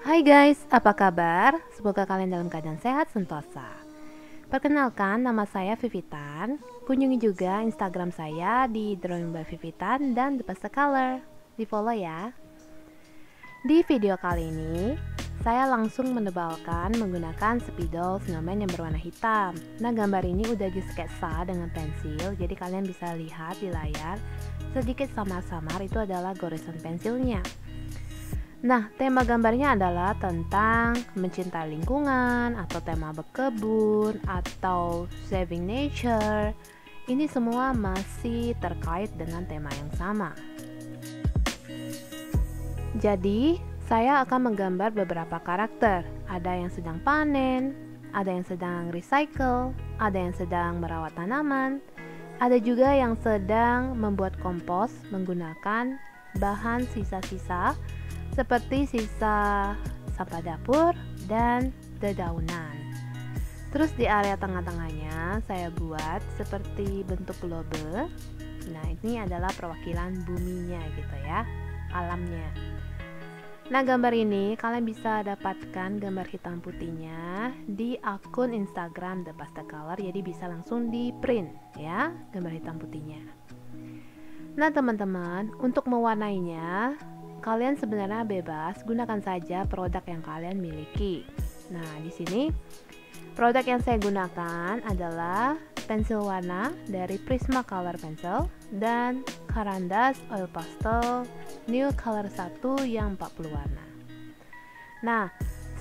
Hai guys, apa kabar? Semoga kalian dalam keadaan sehat sentosa. Perkenalkan, nama saya Fifitan. Kunjungi juga Instagram saya di Drawing by Fifitan dan The Pastel Color. Di follow ya. Di video kali ini, saya langsung menebalkan menggunakan spidol snowman yang berwarna hitam. Nah, gambar ini udah disketsa dengan pensil, jadi kalian bisa lihat di layar sedikit samar-samar itu adalah goresan pensilnya. Nah, tema gambarnya adalah tentang mencintai lingkungan, atau tema berkebun, atau saving nature. Ini semua masih terkait dengan tema yang sama. Jadi, saya akan menggambar beberapa karakter. Ada yang sedang panen, ada yang sedang recycle, ada yang sedang merawat tanaman, ada juga yang sedang membuat kompos menggunakan bahan sisa-sisa seperti sisa sampah dapur dan dedaunan. Terus di area tengah-tengahnya saya buat seperti bentuk globe. Nah, ini adalah perwakilan buminya gitu ya, alamnya. Nah, gambar ini kalian bisa dapatkan gambar hitam putihnya di akun Instagram The Pastel Color, jadi bisa langsung di print ya gambar hitam putihnya. Nah, teman-teman, untuk mewarnainya kalian sebenarnya bebas, gunakan saja produk yang kalian miliki. Nah, di sini produk yang saya gunakan adalah pensil warna dari Prisma Color Pencil dan Gradasi Oilpastel New Color 1 yang 40 warna. Nah,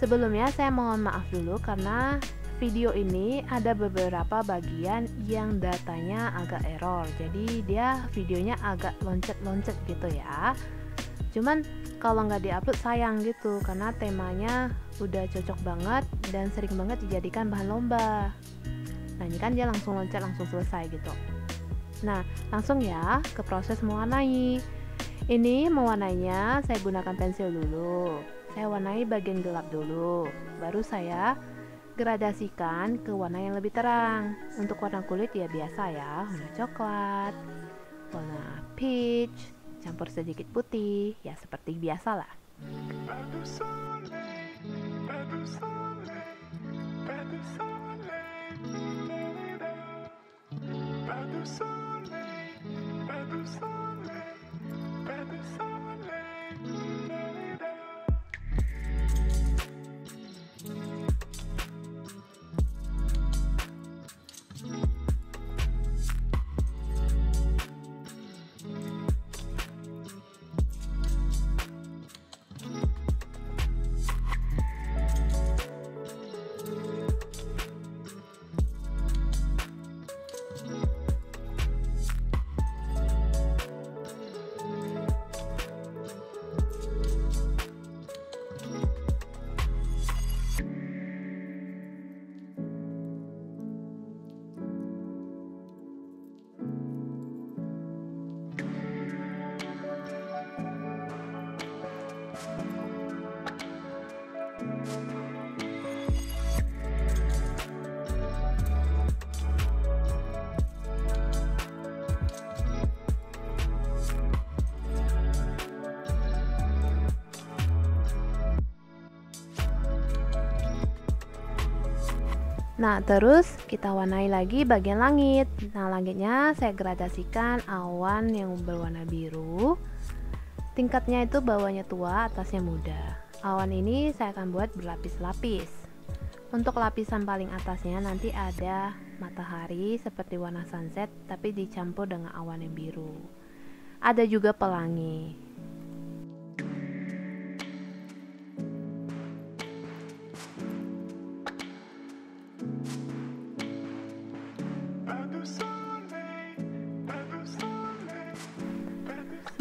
sebelumnya saya mohon maaf dulu karena video ini ada beberapa bagian yang datanya agak error. Jadi dia videonya agak loncat-loncat gitu ya. Cuman kalau nggak diupload sayang gitu, karena temanya udah cocok banget dan sering banget dijadikan bahan lomba. Nah, ini kan dia langsung loncat, langsung selesai gitu. Nah, langsung ya ke proses mewarnai. Ini mewarnainya saya gunakan pensil dulu. Saya warnai bagian gelap dulu, baru saya gradasikan ke warna yang lebih terang. Untuk warna kulit ya biasa ya, warna coklat, warna peach, campur sedikit putih, ya seperti biasa lah. Nah, terus kita warnai lagi bagian langit. Nah, langitnya saya gradasikan awan yang berwarna biru. Tingkatnya itu bawahnya tua, atasnya muda. Awan ini saya akan buat berlapis-lapis. Untuk lapisan paling atasnya nanti ada matahari seperti warna sunset, tapi dicampur dengan awan yang biru. Ada juga pelangi.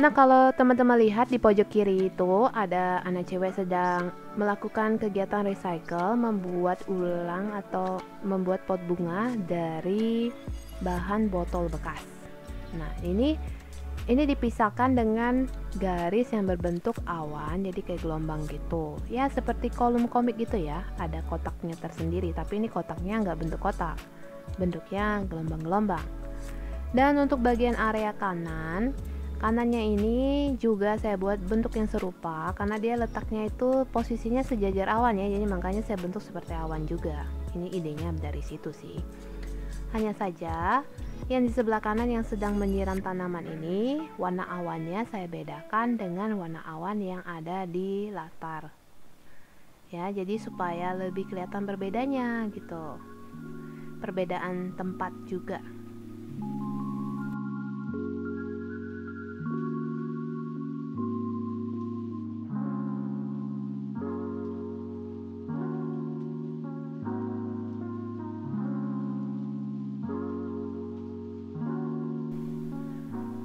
Nah, kalau teman-teman lihat di pojok kiri itu ada anak cewek sedang melakukan kegiatan recycle, membuat ulang atau membuat pot bunga dari bahan botol bekas. Nah, ini dipisahkan dengan garis yang berbentuk awan, jadi kayak gelombang gitu. Ya, seperti kolom komik gitu ya, ada kotaknya tersendiri, tapi ini kotaknya nggak bentuk kotak, bentuknya gelombang-gelombang. Dan untuk bagian area kanan, Kanannya ini juga saya buat bentuk yang serupa karena dia letaknya itu posisinya sejajar awan ya, jadi makanya saya bentuk seperti awan juga. Ini idenya dari situ sih. Hanya saja yang di sebelah kanan yang sedang menyiram tanaman ini, warna awannya saya bedakan dengan warna awan yang ada di latar. Ya, jadi supaya lebih kelihatan berbedanya gitu. Perbedaan tempat juga.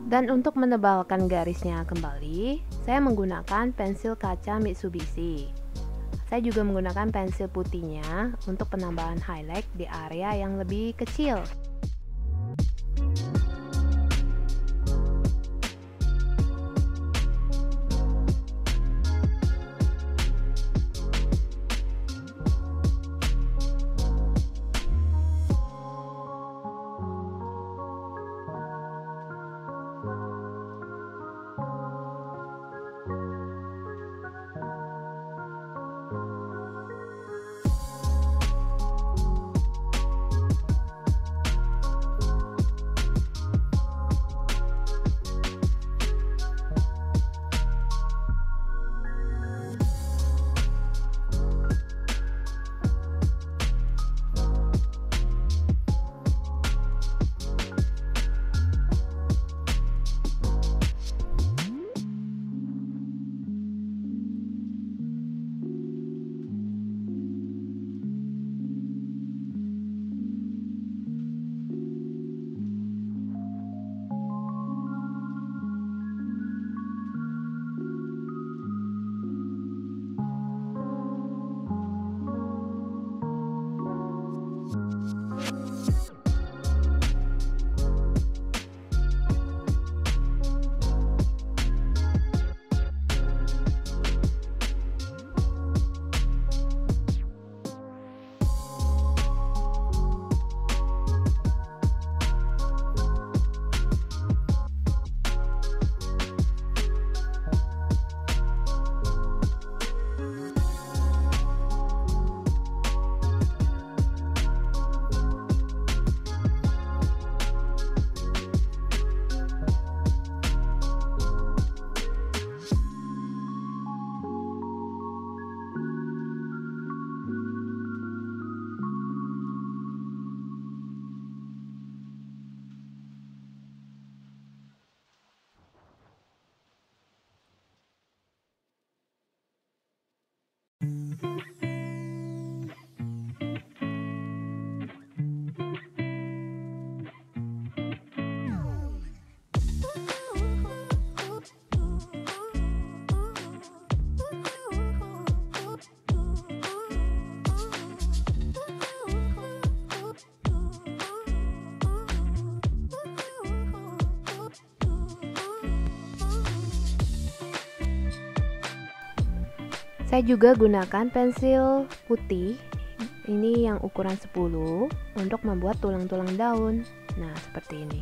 Dan untuk menebalkan garisnya kembali, saya menggunakan pensil kaca Mitsubishi. Saya juga menggunakan pensil putihnya untuk penambahan highlight di area yang lebih kecil. Saya juga gunakan pensil putih, ini yang ukuran 10 untuk membuat tulang-tulang daun. Nah, seperti ini.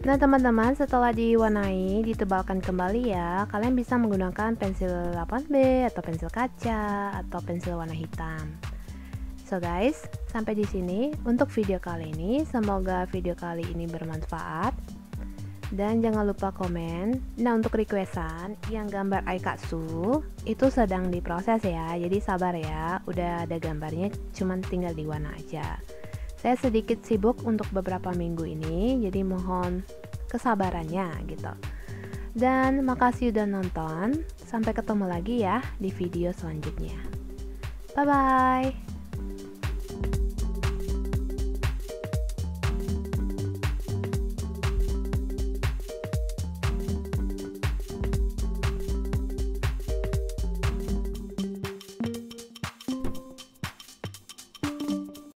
Nah teman-teman, setelah diwarnai, ditebalkan kembali ya, kalian bisa menggunakan pensil 8B atau pensil kaca atau pensil warna hitam. So guys, sampai di sini untuk video kali ini. Semoga video kali ini bermanfaat. Dan jangan lupa komen. Nah untuk requestan yang gambar aikatsu itu sedang diproses ya, jadi sabar ya, udah ada gambarnya, cuman tinggal diwarna aja. Saya sedikit sibuk untuk beberapa minggu ini, jadi mohon kesabarannya gitu. Dan makasih udah nonton. Sampai ketemu lagi ya di video selanjutnya. Bye bye.